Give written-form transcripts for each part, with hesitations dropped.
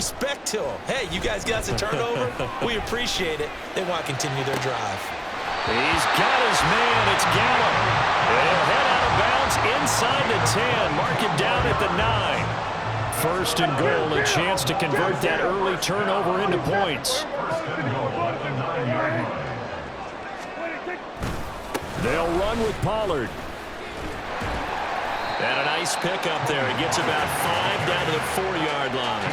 respect to them. Hey, you guys got a turnover? We appreciate it. They want to continue their drive. He's got his man. It's Gallup. They'll head out of bounds inside the 10. Mark him down at the 9. First and goal, a chance to convert that early turnover into points. They'll run with Pollard. And a nice pickup there. He gets about 5 down to the 4-yard line.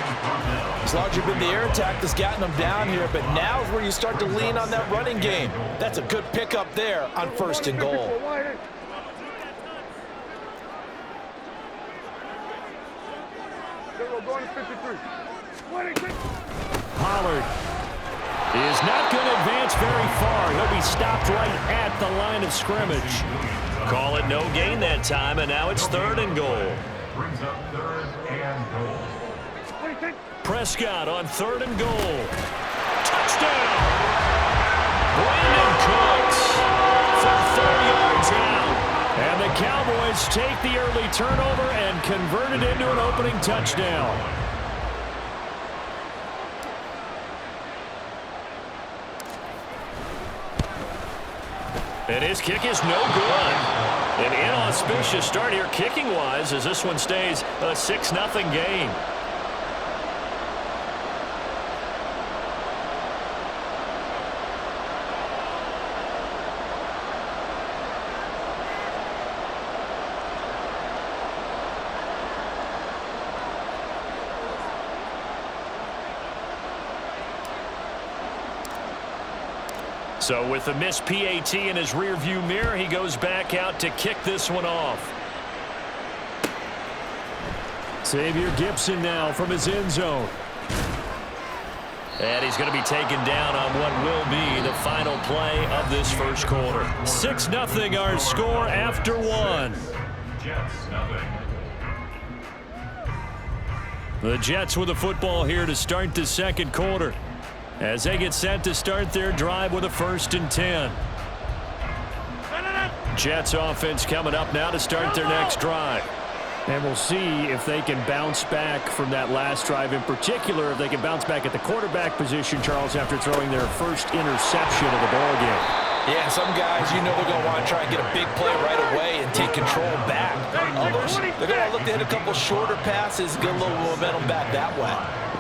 It's largely been the air attack that's gotten them down here, but now is where you start to lean on that running game. That's a good pickup there on first and goal. Pollard is not going to advance very far. He'll be stopped right at the line of scrimmage. Call it no gain that time, and now it's 3rd and goal. Brings up 3rd and goal. Prescott on 3rd and goal. Touchdown! Brandon Cooks for 30 yards out. And the Cowboys take the early turnover and convert it into an opening touchdown. And his kick is no good. An inauspicious start here kicking-wise as this one stays a 6-0 game. So with the missed PAT in his rearview mirror, he goes back out to kick this one off. Xavier Gipson now from his end zone. And he's going to be taken down on what will be the final play of this first quarter. 6-0 our score after 1. Jets, nothing. The Jets with the football here to start the second quarter, as they get set to start their drive with a 1st and 10. Jets offense coming up now to start their next drive. And we'll see if they can bounce back from that last drive, in particular if they can bounce back at the quarterback position, Charles, after throwing their first interception of the ball game. Yeah, some guys, you know they're going to want to try and get a big play right away and take control back. Others, they're going to look to hit a couple shorter passes, get a little momentum back that way.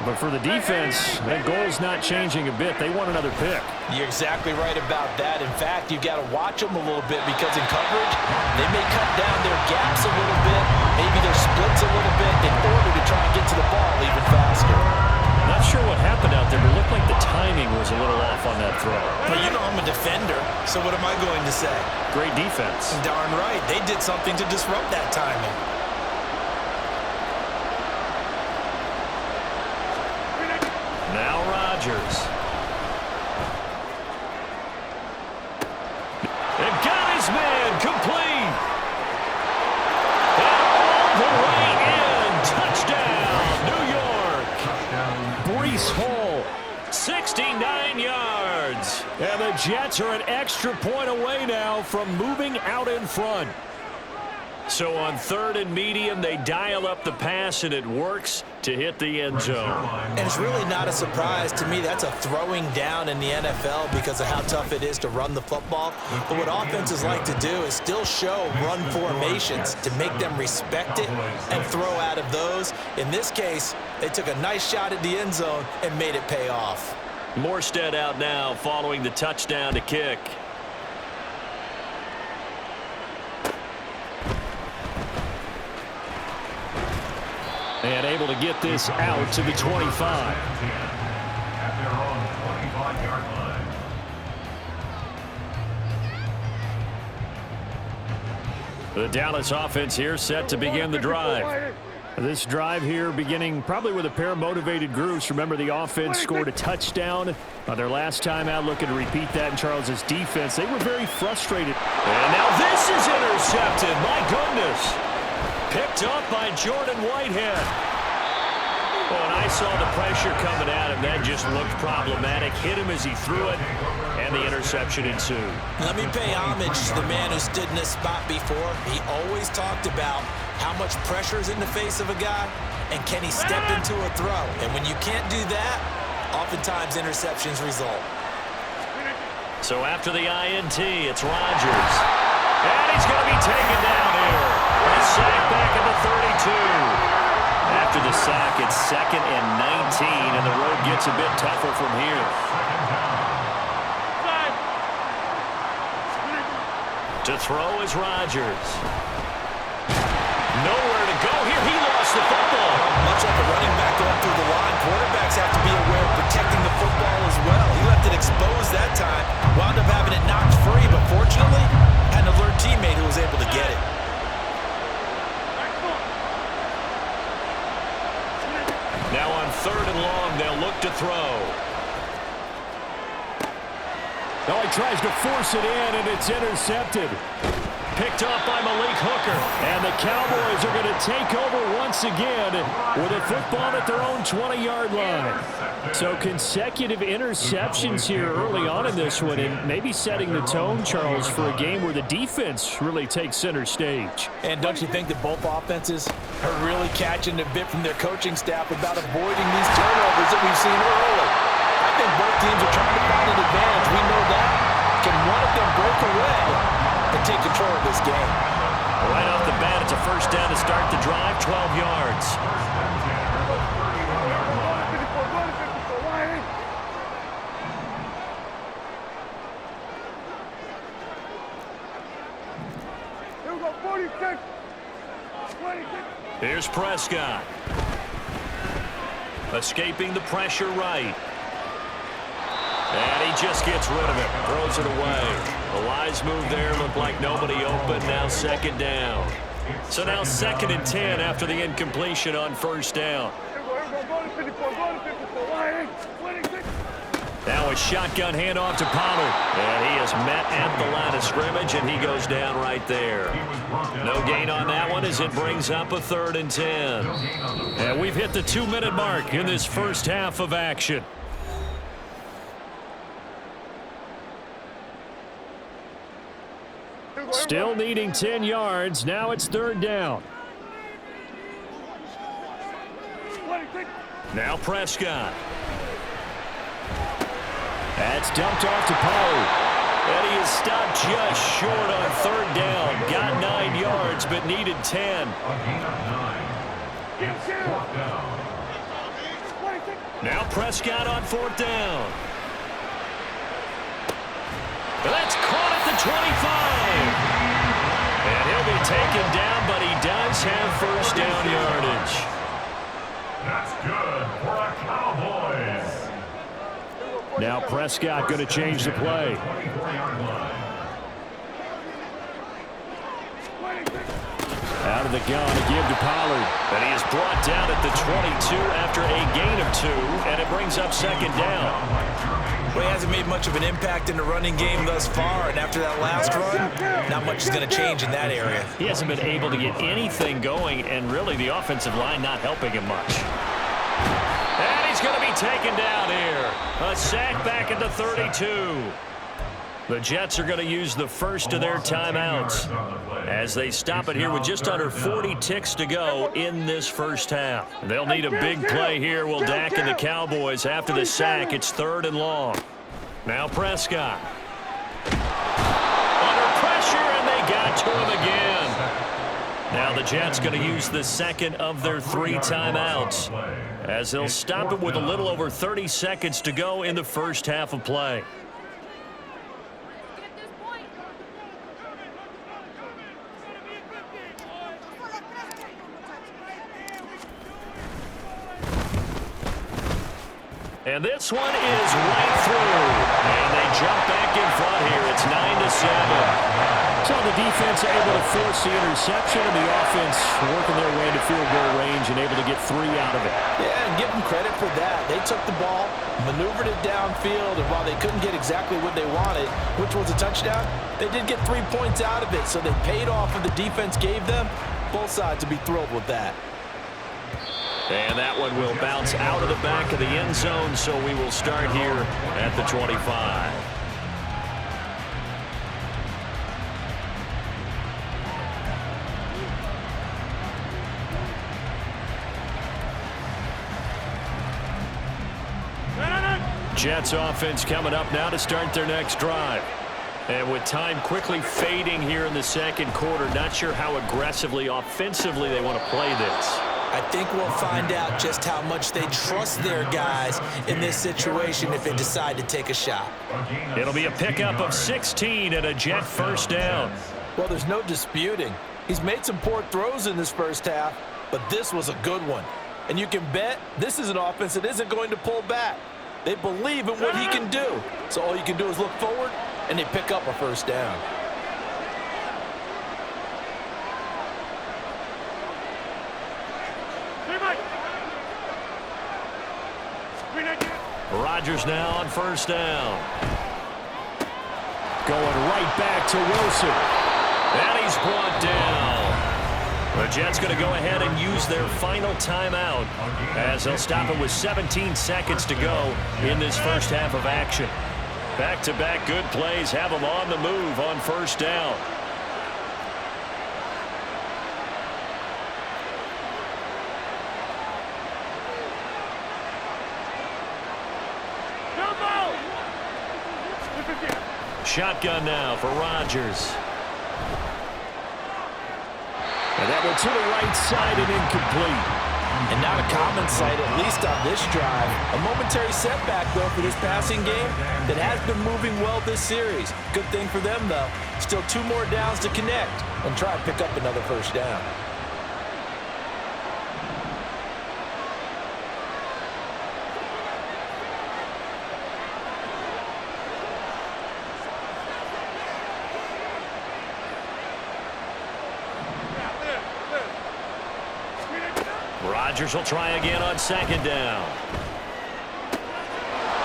But for the defense, that goal's not changing a bit. They want another pick. You're exactly right about that. In fact, you've got to watch them a little bit because in coverage, they may cut down their gaps a little bit, maybe their splits a little bit in order to try and get to the ball even faster. Not sure what happened out there, but it looked like the timing was a little off on that throw. But you know I'm a defender, so what am I going to say? Great defense. Darn right. They did something to disrupt that timing. Now Rodgers. They've got his man complete. And all the way in. Touchdown, New York. Breece Hall, 69 yards. And the Jets are an extra point away now from moving out in front. So on 3rd and medium, they dial up the pass, and it works to hit the end zone. And it's really not a surprise to me. That's a throwing down in the NFL because of how tough it is to run the football. But what offenses like to do is still show run formations to make them respect it and throw out of those. In this case, they took a nice shot at the end zone and made it pay off. Morstead out now following the touchdown to kick. And able to get this out to the 25. At their own 25-yard line. The Dallas offense here set to begin the drive. This drive here beginning probably with a pair of motivated groups. Remember, the offense scored a touchdown on their last time out, looking to repeat that in Charles's defense. They were very frustrated. And now this is intercepted. My goodness. Picked up by Jordan Whitehead. Oh, and I saw the pressure coming at him. That just looked problematic. Hit him as he threw it, and the interception ensued. Let me pay homage to the man who stood in this spot before. He always talked about how much pressure is in the face of a guy, and can he step into a throw? And when you can't do that, oftentimes interceptions result. So after the INT, it's Rodgers. And he's going to be taken down here. A sack back at the 32. After the sack, it's 2nd and 19, and the road gets a bit tougher from here. To throw is Rodgers. Nowhere to go here. He lost the football. Much like a running back going through the line, quarterbacks have to be aware of protecting the football as well. He left it exposed that time, wound up having it knocked free, but fortunately, had an alert teammate who was able to get it. Now on 3rd and long, they'll look to throw. Oh, he tries to force it in, and it's intercepted. Picked off by Malik Hooker. And the Cowboys are going to take over once again with a football at their own 20-yard line. So consecutive interceptions here early on in this one, and maybe setting the tone, Charles, for a game where the defense really takes center stage. And don't you think that both offenses are really catching a bit from their coaching staff about avoiding these turnovers that we've seen early? I think both teams are trying to find an advantage. We know that. Can one of them break away and take control of this game? Right off the bat, it's a first down to start the drive, 12 yards. Here's Prescott. Escaping the pressure right. And he just gets rid of it. Throws it away. The wise move there. Looked like nobody open. Now 2nd down. So now 2nd and 10 after the incompletion on first down. Now a shotgun handoff to Pollard. And he is met at the line of scrimmage, and he goes down right there. No gain on that one as it brings up a 3rd and 10. And we've hit the 2-minute mark in this first half of action. Still needing 10 yards. Now it's 3rd down. Now Prescott. That's dumped off to Pollard. And he is stopped just short on 3rd down. Got 9 yards, but needed 10. Now Prescott on 4th down. That's caught at the 25. And he'll be taken down, but he does have first down yardage. That's good for the Cowboys. Now Prescott going to change the play. Out of the gun to give to Pollard. And he is brought down at the 22 after a gain of 2, and it brings up 2nd down. Well, he hasn't made much of an impact in the running game thus far, and after that last run, not much is going to change in that area. He hasn't been able to get anything going, and really the offensive line not helping him much. And he's going to be taken down here. A sack back at the 32. The Jets are going to use the first of their timeouts as they stop it here with just under 40 ticks to go in this first half. They'll need a big play here. Will Dak and the Cowboys after the sack. It's 3rd and long. Now Prescott. Under pressure, and they got to him again. Now the Jets going to use the 2nd of their 3 timeouts as they'll stop it with a little over 30 seconds to go in the first half of play. And this one is right through. And they jump back in front here. It's 9-7. So the defense able to force the interception, and the offense working their way into field goal range and able to get 3 out of it. Yeah, and give them credit for that. They took the ball, maneuvered it downfield, and while they couldn't get exactly what they wanted, which was a touchdown, they did get 3 points out of it. So they paid off what the defense gave them. Both sides will be thrilled with that. And that one will bounce out of the back of the end zone, so we will start here at the 25. Jets offense coming up now to start their next drive. And with time quickly fading here in the second quarter, not sure how aggressively, offensively they want to play this. I think we'll find out just how much they trust their guys in this situation if they decide to take a shot. It'll be a pickup of 16 and a Jet first down. Well, there's no disputing. He's made some poor throws in this first half, but this was a good one. And you can bet this is an offense that isn't going to pull back. They believe in what he can do. So all you can do is look forward, and they pick up a first down. Rodgers now on first down. Going right back to Wilson. And he's brought down. The Jets going to go ahead and use their final timeout as they'll stop it with 17 seconds to go in this first half of action. Back-to-back good plays have them on the move on first down. Shotgun now for Rodgers. And that one to the right side and incomplete. And not a common sight, at least on this drive. A momentary setback, though, for this passing game that has been moving well this series. Good thing for them, though. Still 2 more downs to connect and try and pick up another first down. Rodgers will try again on second down.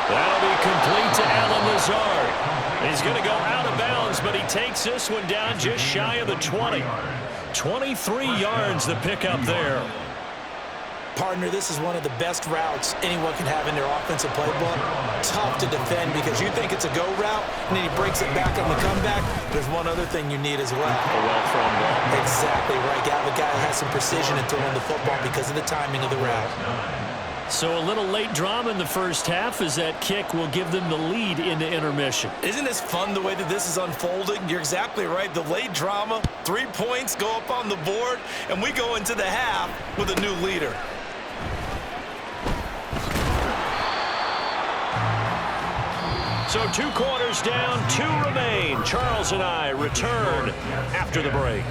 That'll be complete to Allen Lazard. He's going to go out of bounds, but he takes this one down just shy of the 20. 23 yards the pickup there. Partner, this is one of the best routes anyone can have in their offensive playbook. Tough to defend because you think it's a go route, and then he breaks it back on the comeback. There's one other thing you need as well. A well-thrown ball. Exactly right. You have a guy that has some precision in throwing the football because of the timing of the route. So a little late drama in the first half as that kick will give them the lead into intermission. Isn't this fun the way that this is unfolding? You're exactly right. The late drama, 3 points go up on the board, and we go into the half with a new leader. So 2 quarters down, 2 remain. Charles and I return after the break.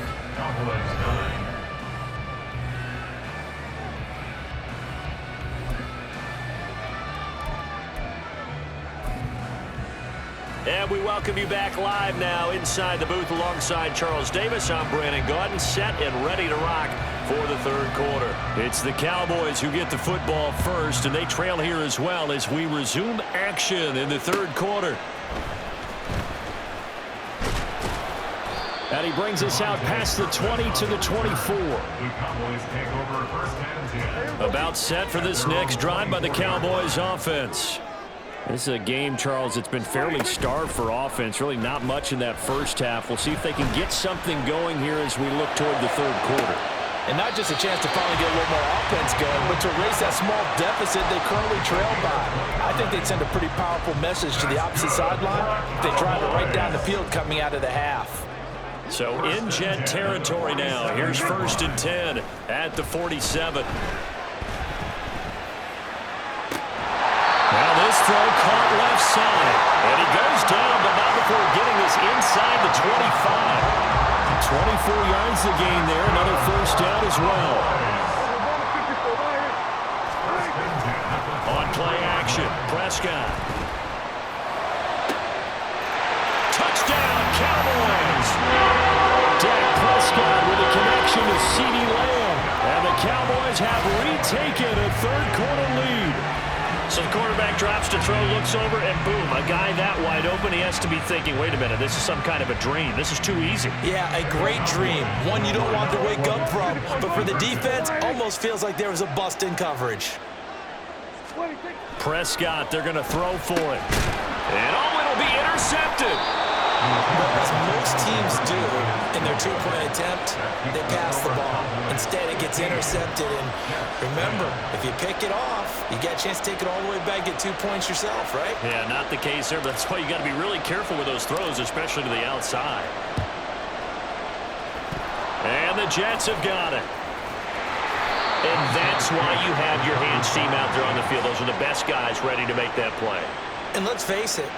And we welcome you back live now inside the booth alongside Charles Davis. I'm Brandon Gaudin, set and ready to rock for the third quarter. It's the Cowboys who get the football first, and they trail here as well as we resume action in the third quarter. And he brings us out past the 20 to the 24. About set for this next drive by the Cowboys offense. This is a game, Charles, that's been fairly starved for offense. Really not much in that first half. We'll see if they can get something going here as we look toward the third quarter. And not just a chance to finally get a little more offense going, but to erase that small deficit they currently trail by. I think they'd send a pretty powerful message to the opposite sideline if they drive it right down the field coming out of the half. So in Jet territory now. Here's 1st and 10 at the 47. Now this throw caught left side. And he goes down, but not before getting this inside the 25. 24 yards the gain there. Another first down as well. On play action, Prescott. Touchdown, Cowboys. Dak Prescott with a connection to CeeDee Lamb. And the Cowboys have retaken a third quarter lead. So the quarterback drops to throw, looks over, and boom, a guy that wide open, he has to be thinking, wait a minute, this is some kind of a dream. This is too easy. Yeah, a great dream. One you don't want to wake up from. But for the defense, almost feels like there was a bust in coverage. Prescott, they're going to throw for it. And oh, it'll be intercepted. But as most teams do in their two-point attempt, they pass the ball. Instead, it gets intercepted. And remember, if you pick it off, you get a chance to take it all the way back, get 2 points yourself, right? Yeah, not the case there, but that's why you got to be really careful with those throws, especially to the outside. And the Jets have got it. And that's why you have your hands team out there on the field. Those are the best guys ready to make that play. And let's face it,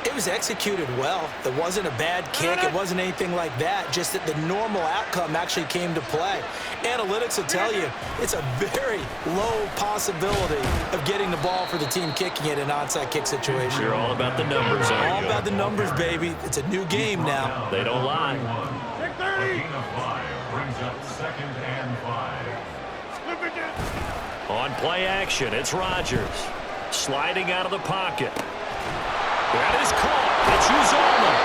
it was executed well. It wasn't a bad kick. It wasn't anything like that. Just that the normal outcome actually came to play. Analytics will tell you it's a very low possibility of getting the ball for the team kicking it in an onside kick situation. You're all about the numbers, aren't you? All about the numbers, baby. It's a new game now. They don't lie. Brings up 2nd and 5. On play action, it's Rodgers. Sliding out of the pocket. That is caught. It's Uzomah.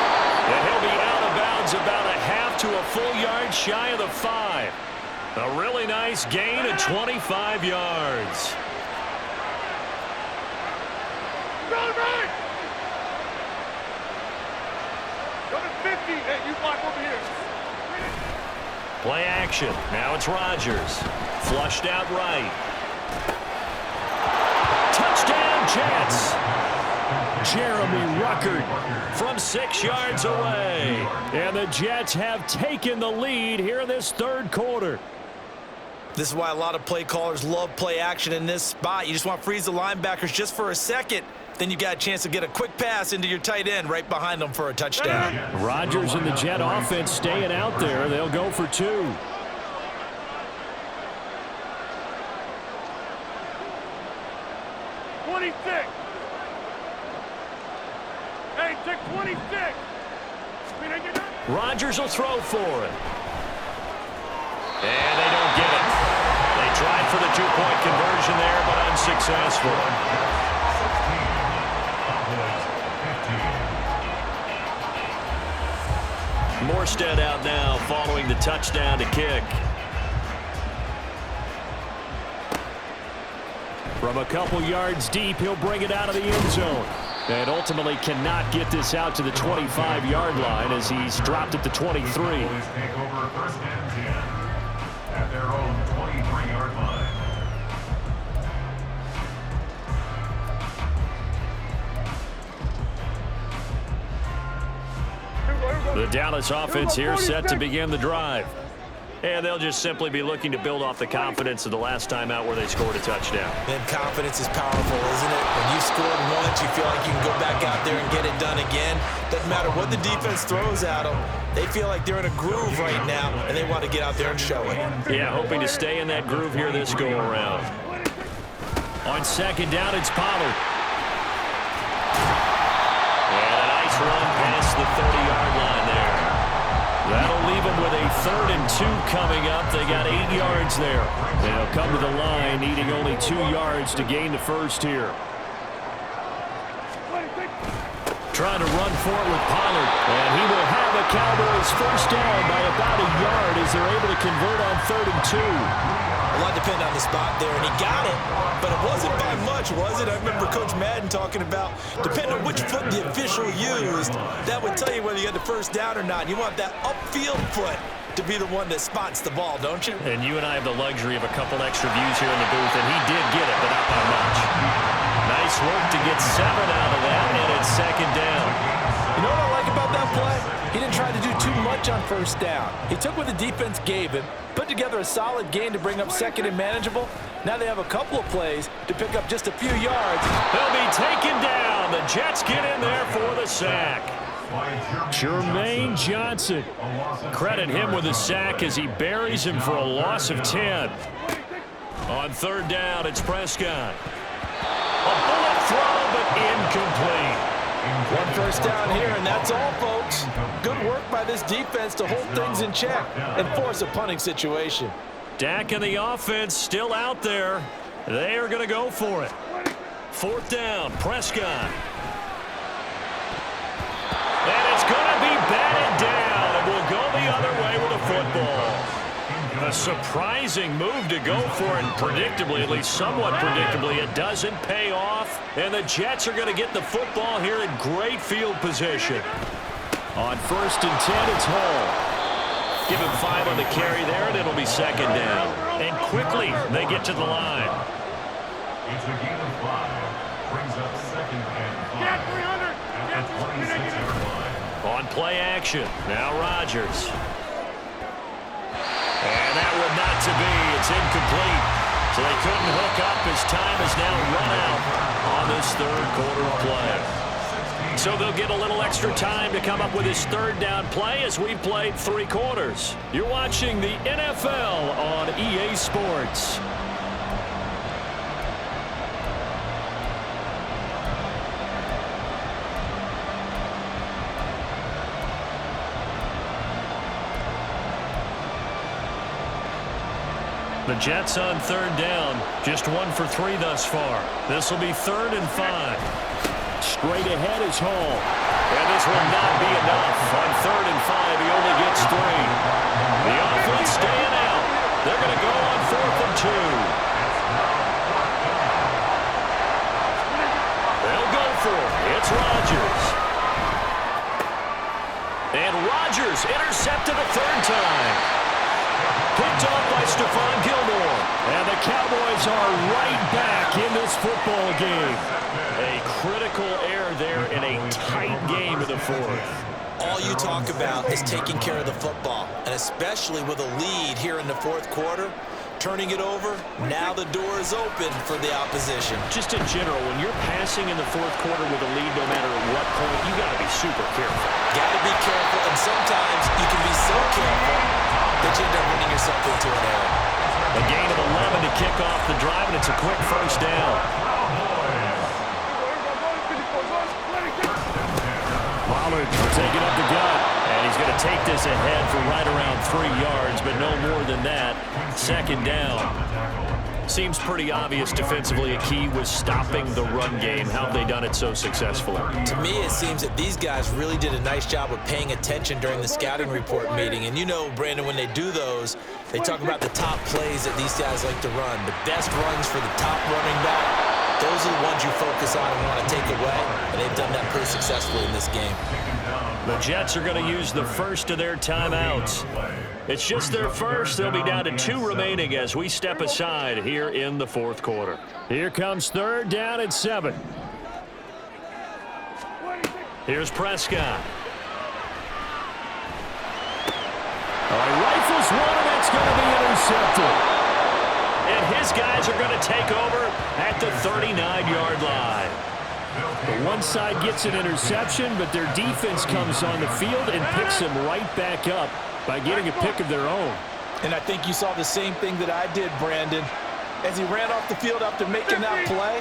And he'll be out of bounds about a half to a full yard shy of the 5. A really nice gain of 25 yards. Go to 50. Hey, you block over here. Play action. Now it's Rodgers. Flushed out right. Touchdown, Jets. Jeremy Ruckert from 6 yards away. And the Jets have taken the lead here in this third quarter. This is why a lot of play callers love play action in this spot. You just want to freeze the linebackers just for a second. Then you got a chance to get a quick pass into your tight end right behind them for a touchdown. Rodgers and the Jet offense staying out there. They'll go for 2. Hey, take 26. Rodgers will throw for it. And they don't get it. They tried for the 2-point conversion there, but unsuccessful. Morstead out now following the touchdown to kick. From a couple yards deep, he'll bring it out of the end zone. And ultimately cannot get this out to the 25-yard line as he's dropped it to 23. Take over 1st and 10 at their own 23-yard line. The Dallas offense here set to begin the drive. And they'll just simply be looking to build off the confidence of the last time out where they scored a touchdown. And confidence is powerful, isn't it? When you've scored once, you feel like you can go back out there and get it done again. Doesn't matter what the defense throws at them. They feel like they're in a groove right now, and they want to get out there and show it. Yeah, hoping to stay in that groove here this go-around. On 2nd down, it's Pollard. And a nice run past the 30-yard line there. That'll leave them with a 3rd and 2 coming up. They got 8 yards there. They'll come to the line needing only 2 yards to gain the first here. Trying to run for it with Pollard. And he will have the Cowboys first down by about a yard as they're able to convert on 3rd and 2. A lot depended on the spot there, and he got it, but it wasn't by much, was it? I remember Coach Madden talking about, depending on which foot the official used, that would tell you whether you had the first down or not. You want that upfield foot to be the one that spots the ball, don't you? And you and I have the luxury of a couple extra views here in the booth, and he did get it, but not by much. Nice work to get 7 out of that, and it's 2nd down. You know what I like about that play? He didn't try to do too much on first down. He took what the defense gave him, put together a solid gain to bring up 2nd and manageable. Now they have a couple of plays to pick up just a few yards. They'll be taken down. The Jets get in there for the sack. Jermaine Johnson. Credit him with a sack as he buries him for a loss of 10. On 3rd down, it's Prescott. A bullet throw, but incomplete. One first down here, and that's all, folks. Good work by this defense to hold things in check and force a punting situation. Dak and the offense still out there. They are going to go for it. 4th down, Prescott. And it's going to be batted down, and we'll go the other way with a football. A surprising move to go for it, and predictably, at least somewhat predictably, it doesn't pay off. And the Jets are going to get the football here in great field position. On 1st and 10, it's Hall. Give him 5 on the carry there, and it'll be 2nd down. And quickly, they get to the line. It's a gain of 5. Brings up 2nd and 5. At the 26-yard line. On play action, now Rodgers. And that one not to be. It's incomplete. So they couldn't hook up. His time is now run out on this 3rd quarter play. So they'll get a little extra time to come up with his 3rd down play as we've played 3 quarters. You're watching the NFL on EA Sports. The Jets on 3rd down. Just 1 for 3 thus far. This will be 3rd and 5. Straight ahead is Hall. And this will not be enough. On 3rd and 5, he only gets 3. The offense staying out. They're going to go on 4th and 2. They'll go for it. It's Rodgers. And Rodgers intercepted a 3rd time. Picked off by Stephon Gilmore. And the Cowboys are right back in this football game. A critical error there in a tight game in the 4th. All you talk about is taking care of the football, and especially with a lead here in the 4th quarter, turning it over, now the door is open for the opposition. Just in general, when you're passing in the 4th quarter with a lead, no matter at what point, you got to be super careful. Got to be careful, and sometimes you can be so careful that you end up running yourself into an error. A gain of 11 to kick off the drive, and it's a quick 1st down. Pollard taking up the gut, and he's going to take this ahead for right around 3 yards, but no more than that. 2nd down. Seems pretty obvious defensively a key was stopping the run game. How have they done it so successfully? To me, it seems that these guys really did a nice job of paying attention during the scouting report meeting. And you know, Brandon, when they do those, they talk about the top plays that these guys like to run. The best runs for the top running back. Those are the ones you focus on and want to take away, and they've done that pretty successfully in this game. The Jets are going to use the 1st of their timeouts. It's just their 1st. They'll be down to 2 remaining as we step aside here in the 4th quarter. Here comes 3rd down at 7. Here's Prescott. He rifles one, and that's going to be intercepted. And his guys are going to take over at the 39-yard line. The one side gets an interception, but their defense comes on the field and picks them right back up by getting a pick of their own. And I think you saw the same thing that I did, Brandon. As he ran off the field after making that play,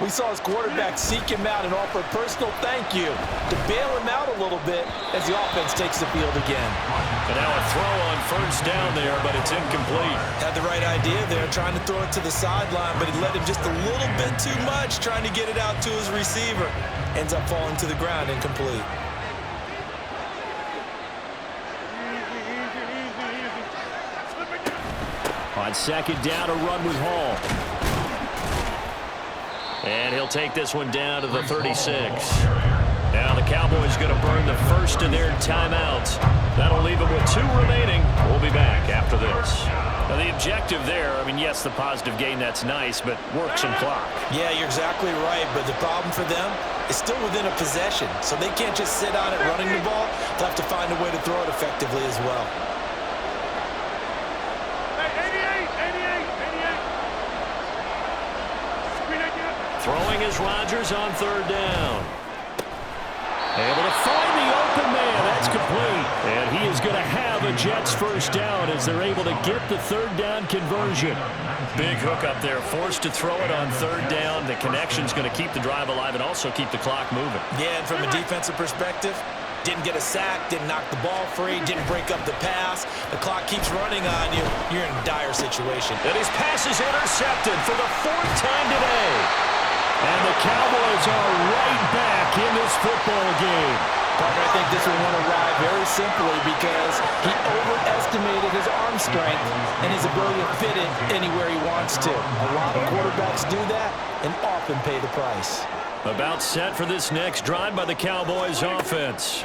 we saw his quarterback seek him out and offer a personal thank you to bail him out a little bit as the offense takes the field again. And now a throw on 1st down there, but it's incomplete. Had the right idea there, trying to throw it to the sideline, but he let him just a little bit too much, trying to get it out to his receiver. Ends up falling to the ground, incomplete. On 2nd down, a run with Hall. And he'll take this one down to the 36. Now the Cowboys going to burn the 1st of their timeouts. That'll leave them with 2 remaining. We'll be back after this. Now the objective there, I mean, yes, the positive gain, that's nice, but work some clock. Yeah, you're exactly right, but the problem for them is still within a possession, so they can't just sit on it running the ball. They'll have to find a way to throw it effectively as well. Throwing is Rodgers on 3rd down. Able to find the open man. That's complete. And he is going to have a Jets 1st down as they're able to get the 3rd down conversion. Big hook up there. Forced to throw it on 3rd down. The connection's going to keep the drive alive and also keep the clock moving. Yeah, and from a defensive perspective, didn't get a sack, didn't knock the ball free, didn't break up the pass. The clock keeps running on you. You're in a dire situation. And his pass is intercepted for the 4th time today. And the Cowboys are right back in this football game. Parker, I think this one went awry very simply because he overestimated his arm strength and his ability to fit it anywhere he wants to. A lot of quarterbacks do that and often pay the price. About set for this next drive by the Cowboys offense.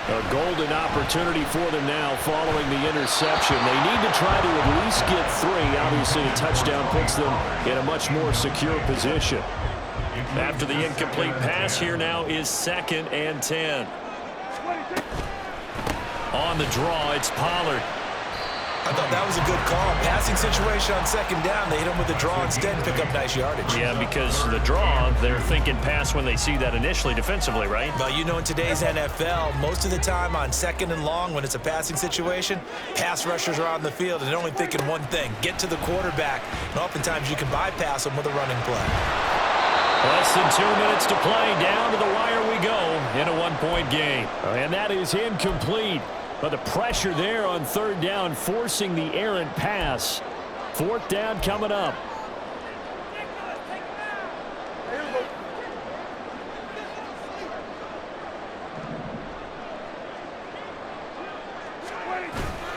A golden opportunity for them now following the interception. They need to try to at least get 3. Obviously, a touchdown puts them in a much more secure position. After the incomplete pass, here now is 2nd and 10. On the draw, it's Pollard. I thought that was a good call. Passing situation on 2nd down. They hit him with the draw instead and pick up nice yardage. Yeah, because the draw, they're thinking pass when they see that initially defensively, right? Well, you know, in today's NFL, most of the time on 2nd and long, when it's a passing situation, pass rushers are on the field and they're only thinking one thing, get to the quarterback. And oftentimes you can bypass them with a running play. Less than 2 minutes to play. Down to the wire we go in a 1-point game. And that is incomplete. But the pressure there on 3rd down, forcing the errant pass. 4th down coming up.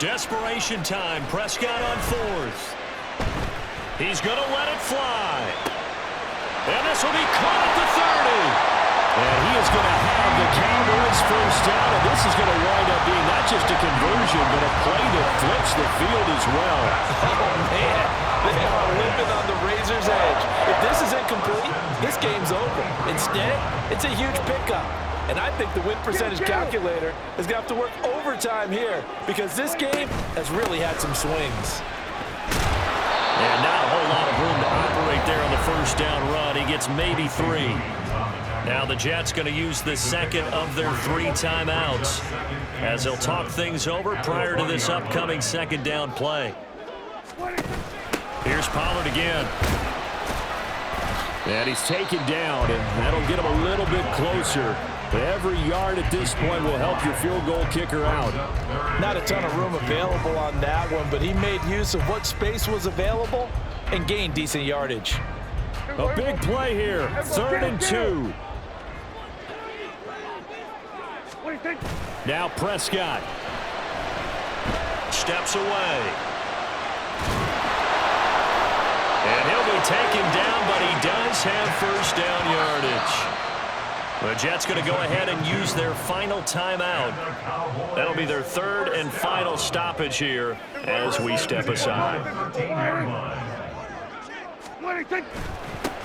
Desperation time. Prescott on 4th. He's going to let it fly. And this will be caught at the 30. And he is going to have the Cowboys 1st down, and this is going to wind up being not just a conversion, but a play that flips the field as well. Oh, man. They are limping on the razor's edge. If this is incomplete, this game's over. Instead, it's a huge pickup. And I think the win percentage calculator is going to have to work overtime here because this game has really had some swings. And not a whole lot of room to operate there on the 1st down run. He gets maybe 3. Now the Jets going to use the 2nd of their 3 timeouts as they'll talk things over prior to this upcoming 2nd down play. Here's Pollard again. And he's taken down, and that'll get him a little bit closer. Every yard at this point will help your field goal kicker out. Not a ton of room available on that one, but he made use of what space was available and gained decent yardage. A big play here. 3rd and 2. Now Prescott steps away. And he'll be taken down, but he does have 1st down yardage. The Jets going to go ahead and use their final timeout. That'll be their 3rd and final stoppage here as we step aside.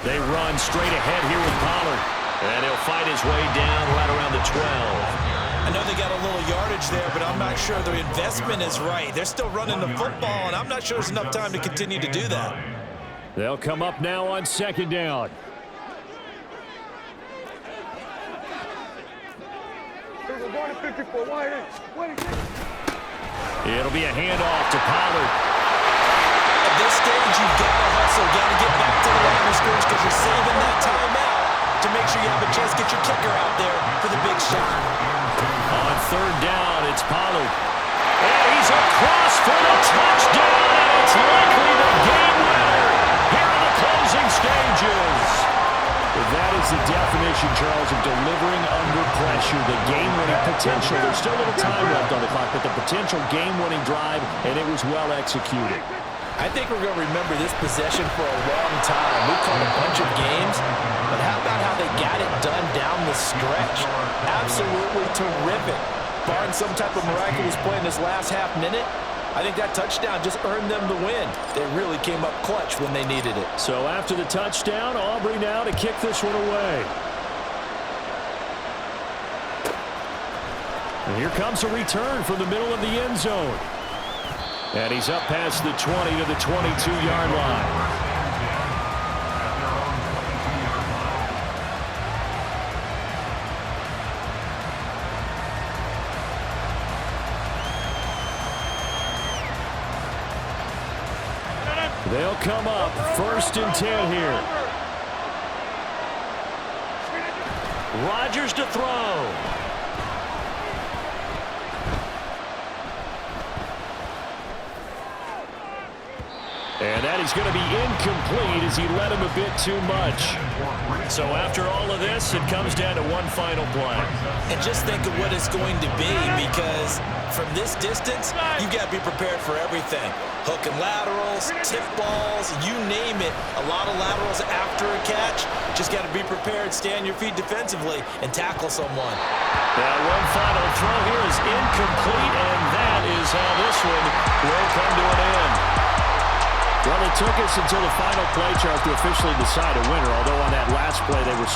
They run straight ahead here with Pollard. And he'll fight his way down right around the 12. I know they got a little yardage there, but I'm not sure the investment is right. They're still running the football, and I'm not sure there's enough time to continue to do that. They'll come up now on 2nd down. It'll be a handoff to Pollard. At this stage, you've got to hustle. Got to get back to the line of scrimmage because you're saving that timeout to make sure you have a chance to get your kicker out there for the big shot. On 3rd down, it's Pollard. And he's across for the touchdown, and it's likely the game winner here in the closing stages. That is the definition, Charles, of delivering under pressure. The game-winning potential. There's still a little time left on the clock, but the potential game-winning drive, and it was well executed. I think we're going to remember this possession for a long time. We've called a bunch of games, but how about how they got it done down the stretch? Absolutely terrific. Barring some type of miraculous play in this last half minute, I think that touchdown just earned them the win. They really came up clutch when they needed it. So after the touchdown, Aubrey now to kick this one away. And here comes a return from the middle of the end zone. And he's up past the 20 to the 22-yard line. They'll come up 1st and 10 here. Rodgers to throw. And that is going to be incomplete as he led him a bit too much. So after all of this, it comes down to one final play. And just think of what it's going to be, because from this distance, you've got to be prepared for everything. Hook and laterals, tip balls, you name it. A lot of laterals after a catch. Just got to be prepared, stay on your feet defensively, and tackle someone. That one final throw here is incomplete, and that is how this one will come to an end. Well, it took us until the final play chart to officially decide a winner, although on that last play they were so